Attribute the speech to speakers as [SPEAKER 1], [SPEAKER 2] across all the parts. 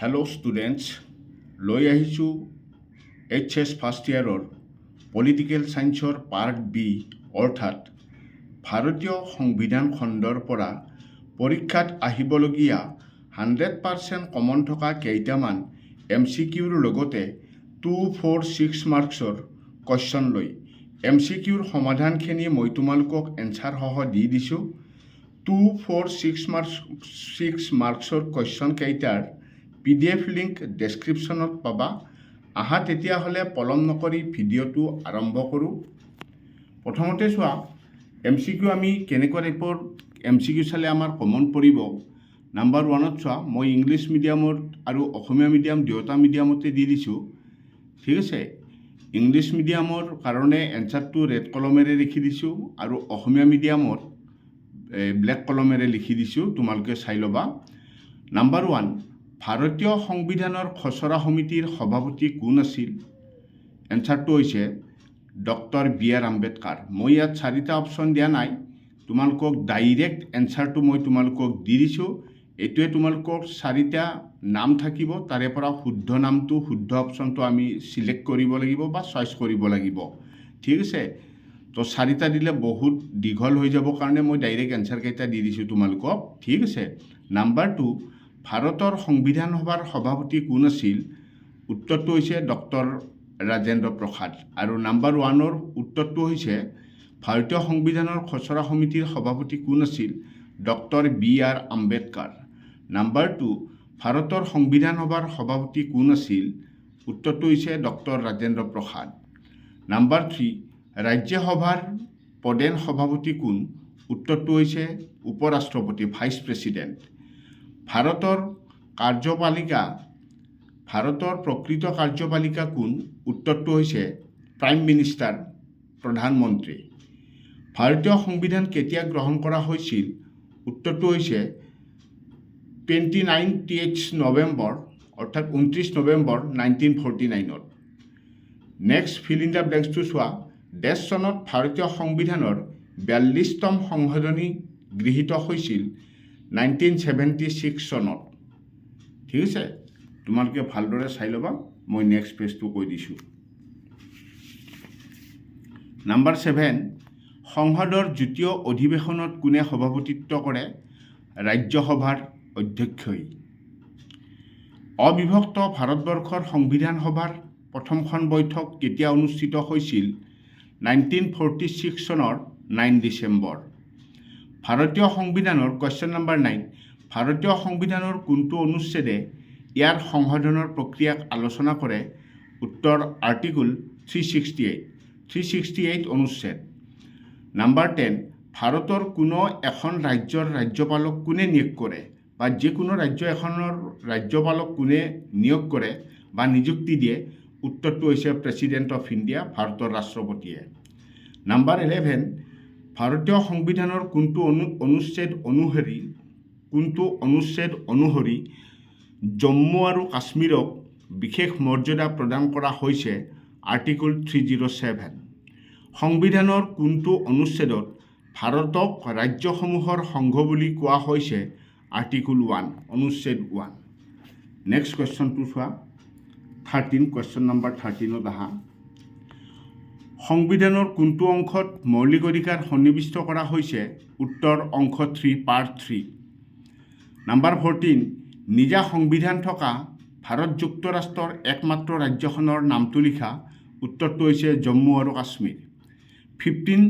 [SPEAKER 1] Hello' students, লৈ আহিছোঁ HS first ইয়াৰৰ political ছায়েন্সৰ পাৰ্ট বি অৰ্থাৎ ভাৰতীয় সংবিধান খণ্ডৰ পৰা পৰীক্ষাত আহিবলগীয়া 100% কমন থকা কেইটামান MCQৰ লগতে 2, 4, 6 মাৰ্কছৰ কুৱেশ্যন লৈ MCQৰ সমাধানখিনি মই তোমালোকক এনচাৰ সহ দি দিছোঁ। 2, 4, 6 মাৰ্কছৰ কুৱেশ্যন কেইটাৰ PDF লিংক ডেছক্ৰিপশ্যনত পাবা। আহা তেতিয়াহ'লে পলম নকৰি ভিডিঅ'টো আৰম্ভ কৰোঁ। প্ৰথমতে চোৱা MCQ আমি কেনেকুৱা টাইপৰ MCQ চালে আমাৰ কমন পৰিব। নাম্বাৰ 1ত চোৱা, মই ইংলিছ মিডিয়ামত আৰু অসমীয়া মিডিয়াম দুয়োটা মিডিয়ামতে দি দিছোঁ। ঠিক আছে, ইংলিছ মিডিয়ামৰ কাৰণে এনচাৰটো ৰেড কলমেৰে লিখি দিছোঁ আৰু অসমীয়া মিডিয়ামত ব্লেক কলমেৰে লিখি দিছোঁ, তোমালোকে চাই ল'বা। নাম্বাৰ 1, ভাৰতীয় সংবিধানৰ খচৰা সমিতিৰ সভাপতি কোন আছিল? এনচাৰটো হৈছে ডক্টৰ BR আম্বেদকাৰ। মই ইয়াত 4টা অপশ্যন দিয়া নাই, তোমালোকক ডাইৰেক্ট এনচাৰটো মই তোমালোকক দি দিছোঁ। এইটোৱে তোমালোকক 4টা নাম থাকিব, তাৰে পৰা শুদ্ধ নামটো শুদ্ধ অপশ্যনটো আমি চিলেক্ট কৰিব লাগিব বা চইচ কৰিব লাগিব। ঠিক আছে, তো 4টা দিলে বহুত দীঘল হৈ যাব কাৰণে মই ডাইৰেক্ট এনচাৰকেইটা দি দিছোঁ তোমালোকক। ঠিক আছে, নাম্বাৰ 2, ভাৰতৰ সংবিধান সভাৰ সভাপতি কোন আছিল? উত্তৰটো হৈছে ডক্টৰ ৰাজেন্দ্ৰ প্ৰসাদ। আৰু নাম্বাৰ 1ৰ উত্তৰটো হৈছে ভাৰতীয় সংবিধানৰ খচৰা সমিতিৰ সভাপতি কোন আছিল? Doctor BR Ambedkar. নাম্বাৰ 2, ভাৰতৰ সংবিধান সভাৰ সভাপতি কোন আছিল? উত্তৰটো হৈছে ডক্টৰ ৰাজেন্দ্ৰ প্ৰসাদ। নাম্বাৰ 3, ৰাজ্যসভাৰ প্ৰধান সভাপতি কোন? উত্তৰটো হৈছে উপৰাষ্ট্ৰপতি, ভাইচ প্ৰেছিডেণ্ট। ভাৰতৰ প্ৰকৃত কাৰ্যপালিকা কোন? উত্তৰটো হৈছে প্ৰাইম মিনিষ্টাৰ, প্ৰধানমন্ত্ৰী। ভাৰতীয় সংবিধান কেতিয়া গ্ৰহণ কৰা হৈছিল? উত্তৰটো হৈছে 29th নৱেম্বৰ, অৰ্থাৎ 29 নৱেম্বৰ 1949ত। নেক্সট ফিল ইন দ্য ব্লেংকছটো চোৱা, ডেছ চনত ভাৰতীয় সংবিধানৰ 42তম সংশোধনী গৃহীত হৈছিল 1976 চনত। ঠিক আছে, তোমালোকে ভালদৰে চাই ল'বা, মই নেক্সট পেজটো কৈ দিছোঁ। নাম্বাৰ 7, সংসদৰ দ্বিতীয় অধিৱেশনত কোনে সভাপতিত্ব কৰে? ৰাজ্যসভাৰ অধ্যক্ষই। অবিভক্ত ভাৰতবৰ্ষৰ সংবিধান সভাৰ প্ৰথমখন বৈঠক কেতিয়া অনুষ্ঠিত হৈছিল? 1946 চনৰ 9 ডিচেম্বৰ। ভাৰতীয় সংবিধানৰ কুৱেশ্যন নাম্বাৰ 9, ভাৰতীয় সংবিধানৰ কোনটো অনুচ্ছেদে ইয়াৰ সংশোধনৰ প্ৰক্ৰিয়াক আলোচনা কৰে? উত্তৰ আৰ্টিকল 368 অনুচ্ছেদ। নাম্বাৰ 10, ভাৰতৰ কোনো এখন ৰাজ্যৰ ৰাজ্যপালক কোনে নিয়োগ কৰে? বা যিকোনো ৰাজ্য এখনৰ ৰাজ্যপালক কোনে নিয়োগ কৰে বা নিযুক্তি দিয়ে? উত্তৰটো হৈছে প্ৰেছিডেণ্ট অফ ইণ্ডিয়া, ভাৰতৰ ৰাষ্ট্ৰপতিয়ে। নাম্বাৰ 11, ভাৰতীয় সংবিধানৰ কোনটো অনুচ্ছেদ অনুসৰি জম্মু আৰু কাশ্মীৰক বিশেষ মৰ্যাদা প্ৰদান কৰা হৈছে? আৰ্টিকল 307। সংবিধানৰ কোনটো অনুচ্ছেদত ভাৰতক ৰাজ্যসমূহৰ সংঘ বুলি কোৱা হৈছে? আৰ্টিকল 1, অনুচ্ছেদ 1। নেক্সট কুৱেশ্যনটো চোৱা, 13, কুৱেশ্যন নাম্বাৰ 13ত আহা। সংবিধানৰ কোনটো অংশত মৌলিক অধিকাৰ সন্নিৱিষ্ট কৰা হৈছে? উত্তৰ অংশ 3, পাৰ্ট 3। নাম্বাৰ 14, নিজা সংবিধান থকা ভাৰত যুক্তৰাষ্ট্ৰৰ একমাত্ৰ ৰাজ্যখনৰ নামটো লিখা। উত্তৰটো হৈছে জম্মু আৰু কাশ্মীৰ। 15,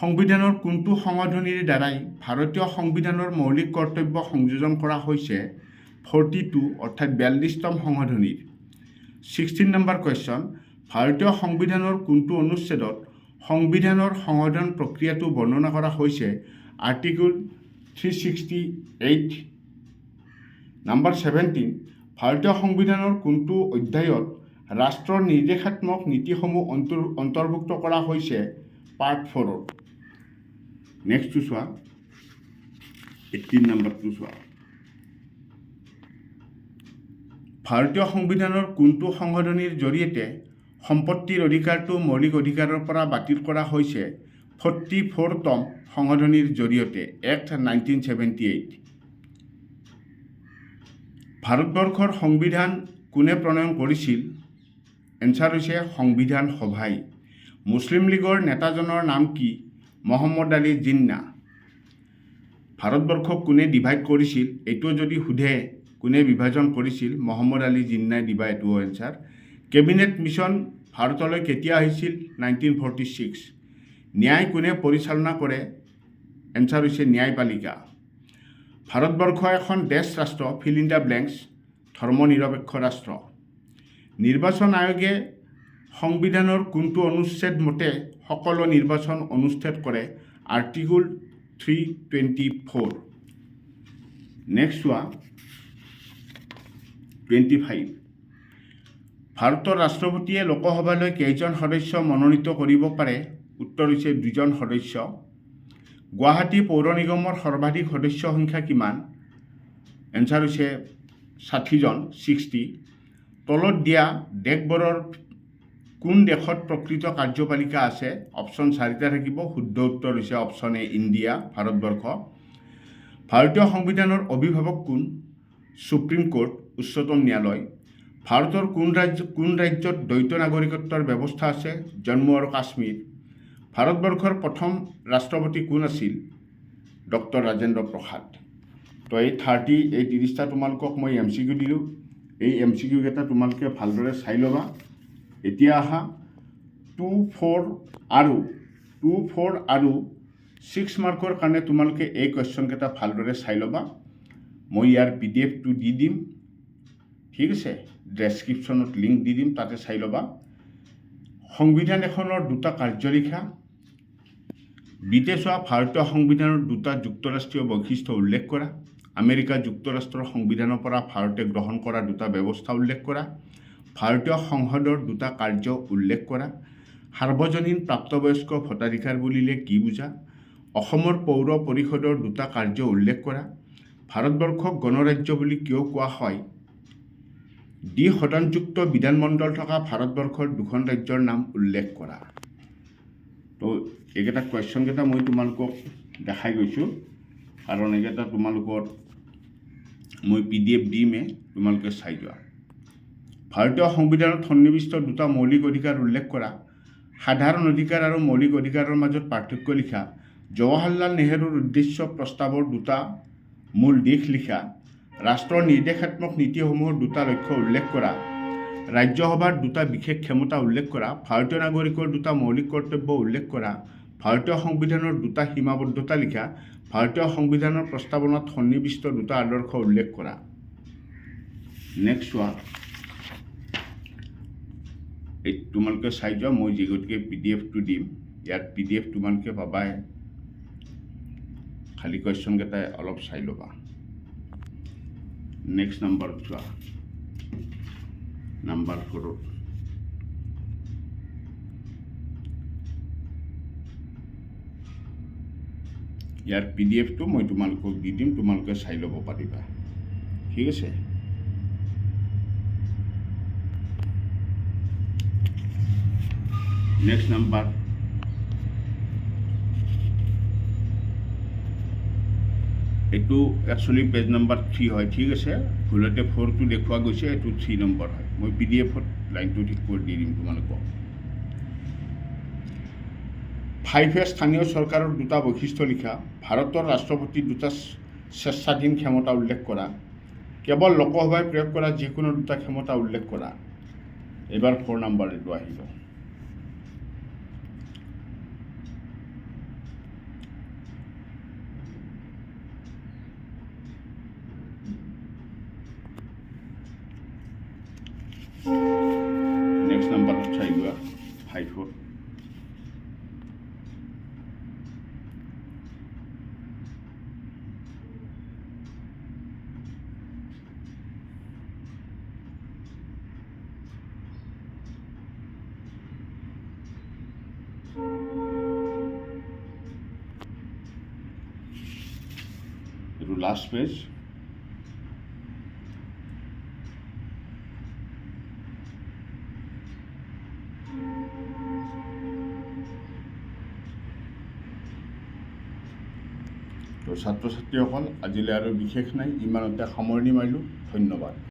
[SPEAKER 1] সংবিধানৰ কোনটো সংশোধনীৰ দ্বাৰাই ভাৰতীয় সংবিধানৰ মৌলিক কৰ্তব্য সংযোজন কৰা হৈছে? 42, অৰ্থাৎ 42তম সংশোধনীৰ। 16 নম্বৰ কুৱেশ্যন, ভাৰতীয় সংবিধানৰ কোনটো অনুচ্ছেদত সংবিধানৰ সংশোধন প্ৰক্ৰিয়াটো বৰ্ণনা কৰা হৈছে? আৰ্টিকল 368। নাম্বাৰ 17, ভাৰতীয় সংবিধানৰ কোনটো অধ্যায়ত ৰাষ্ট্ৰৰ নিৰ্দেশাত্মক নীতিসমূহ অন্তৰ্ভুক্ত কৰা হৈছে? পাৰ্ট 4ত। নেক্সটটো চোৱা, 18 নম্বৰটো চোৱা, ভাৰতীয় সংবিধানৰ কোনটো সংশোধনীৰ জৰিয়তে সম্পত্তিৰ অধিকাৰটো মৌলিক অধিকাৰৰ পৰা বাতিল কৰা হৈছে? 44তম সংশোধনীৰ জৰিয়তে, এক্ট 1978। ভাৰতবৰ্ষৰ সংবিধান কোনে প্ৰণয়ন কৰিছিল? এনচাৰ হৈছে সংবিধান সভাই। মুছলিম লীগৰ নেতাজনৰ নাম কি? মহম্মদ আলী জিন্না। ভাৰতবৰ্ষক কোনে ডিভাইড কৰিছিল? এইটো যদি সোধে কোনে বিভাজন কৰিছিল, মহম্মদ আলী জিন্নাই দিবা এইটো এনচাৰ। কেবিনেট মিছন ভাৰতলৈ কেতিয়া আহিছিল? 1946। ন্যায় কোনে পৰিচালনা কৰে? এনচাৰ হৈছে ন্যায়পালিকা। ভাৰতবৰ্ষ এখন দেশ ৰাষ্ট্ৰ, ফিল ইন দ্য ব্লেংকছ, ধৰ্মনিৰপেক্ষ ৰাষ্ট্ৰ। নিৰ্বাচন আয়োগে সংবিধানৰ কোনটো অনুচ্ছেদ মতে সকলো নিৰ্বাচন অনুষ্ঠিত কৰে? আৰ্টিকল 324। নেক্সট চোৱা 25। ভাৰতৰ ৰাষ্ট্ৰপতিয়ে লোকসভালৈ কেইজন সদস্য মনোনীত কৰিব পাৰে? উত্তৰ হৈছে 2জন সদস্য। গুৱাহাটী পৌৰ নিগমৰ সৰ্বাধিক সদস্য সংখ্যা কিমান? এনচাৰ হৈছে 60জন, 60। তলত দিয়া দেশবোৰৰ কোন দেশত প্ৰকৃত কাৰ্যপালিকা আছে? অপশ্যন 4টা থাকিব। শুদ্ধ উত্তৰ হৈছে অপশ্যন এ, ইণ্ডিয়া, ভাৰতবৰ্ষ। ভাৰতীয় সংবিধানৰ অভিভাৱক কোন? সুপ্ৰিম কোৰ্ট, উচ্চতম ন্যায়ালয়। ভাৰতৰ কোন ৰাজ্যত দ্বৈত নাগৰিকত্বৰ ব্যৱস্থা আছে? জম্মু আৰু কাশ্মীৰ। ভাৰতবৰ্ষৰ প্ৰথম ৰাষ্ট্ৰপতি কোন আছিল? ডক্টৰ ৰাজেন্দ্ৰ প্ৰসাদ। তো এই 30টা তোমালোকক মই MCQ দিলোঁ। এই MCQ কেইটা তোমালোকে ভালদৰে চাই ল'বা। এতিয়া আহা 2, 4 আৰু 6 মাৰ্কৰ কাৰণে তোমালোকে এই কুৱেশ্যন কেইটা ভালদৰে চাই ল'বা। মই ইয়াৰ PDF-টো দি দিম, ঠিক আছে। ডেছক্ৰিপশ্যনত লিংক দি দিম, তাতে চাই ল'বা। সংবিধান এখনৰ 2টা কাৰ্যলিখা। বিতে চোৱা ভাৰতীয় সংবিধানৰ 2টা যুক্তৰাষ্ট্ৰীয় বৈশিষ্ট্য উল্লেখ কৰা। আমেৰিকা যুক্তৰাষ্ট্ৰৰ সংবিধানৰ পৰা ভাৰতে গ্ৰহণ কৰা 2টা ব্যৱস্থা উল্লেখ কৰা। ভাৰতীয় সংসদৰ 2টা কাৰ্য উল্লেখ কৰা। সাৰ্বজনীন প্ৰাপ্তবয়স্ক ভোটাধিকাৰ বুলিলে কি বুজা? অসমৰ পৌৰ পৰিষদৰ 2টা কাৰ্য উল্লেখ কৰা। ভাৰতবৰ্ষক গণৰাজ্য বুলি কিয় কোৱা হয়? সদনযুক্ত বিধানমণ্ডল থকা ভাৰতবৰ্ষৰ 2খন ৰাজ্যৰ নাম উল্লেখ কৰা। তো এইকেইটা কুৱেশ্যন কেইটা মই তোমালোকক দেখাই গৈছোঁ, কাৰণ এইকেইটা তোমালোকৰ মই PDF দিমেই, তোমালোকে চাই যোৱা। ভাৰতীয় সংবিধানত সন্নিৱিষ্ট 2টা মৌলিক অধিকাৰ উল্লেখ কৰা। সাধাৰণ অধিকাৰ আৰু মৌলিক অধিকাৰৰ মাজত পাৰ্থক্য লিখা। জৱাহৰলাল নেহৰুৰ উদ্দেশ্য প্ৰস্তাৱৰ 2টা মূল দিশ লিখা। ৰাষ্ট্ৰৰ নিৰ্দেশাত্মক নীতিসমূহৰ 2টা লক্ষ্য উল্লেখ কৰা। ৰাজ্যসভাৰ 2টা বিশেষ ক্ষমতা উল্লেখ কৰা। ভাৰতীয় নাগৰিকৰ 2টা মৌলিক কৰ্তব্য উল্লেখ কৰা। ভাৰতীয় সংবিধানৰ 2টা সীমাবদ্ধতা লিখা। ভাৰতীয় সংবিধানৰ প্ৰস্তাৱনাত সন্নিৱিষ্ট 2টা আদৰ্শ উল্লেখ কৰা। নেক্সট চোৱা, এই তোমালোকে চাই যোৱা। মই যিগতিকে PDF-টো দিম, ইয়াত PDF তোমালোকে পাবাই, খালি কুৱেশ্যন কেইটাই অলপ চাই ল'বা। নেক্সট নাম্বাৰ চোৱা, নাম্বাৰ 4। ইয়াৰ PDF-টো মই তোমালোকক দি দিম, তোমালোকে চাই ল'ব পাৰিবা, ঠিক আছে। নেক্সট নাম্বাৰ, এইটো একচুৱেলি পেজ নাম্বাৰ 3 হয়, ঠিক আছে। ভুলতে 4টো দেখুওৱা গৈছে, এইটো 3 নম্বৰ হয়। মই PDF-ত লাইনটো ঠিক কৰি দি দিম তোমালোকক। 5 স্থানীয় চৰকাৰৰ 2টা বৈশিষ্ট্য লিখা। ভাৰতৰ ৰাষ্ট্ৰপতিৰ 2টা স্বেচ্ছাধীন ক্ষমতা উল্লেখ কৰা। কেৱল লোকসভাই প্ৰয়োগ কৰা যিকোনো 2টা ক্ষমতা উল্লেখ কৰা। এবাৰ 4 নম্বৰ এইটো আহিব। নেক্সট নাম্বাৰত চাই লোৱা 5ত। এইটো লাষ্ট পেজ। তো ছাত্ৰ ছাত্ৰীসকল আজিলৈ আৰু বিশেষ নাই, ইমানতে সামৰণি মাৰিলোঁ। ধন্যবাদ।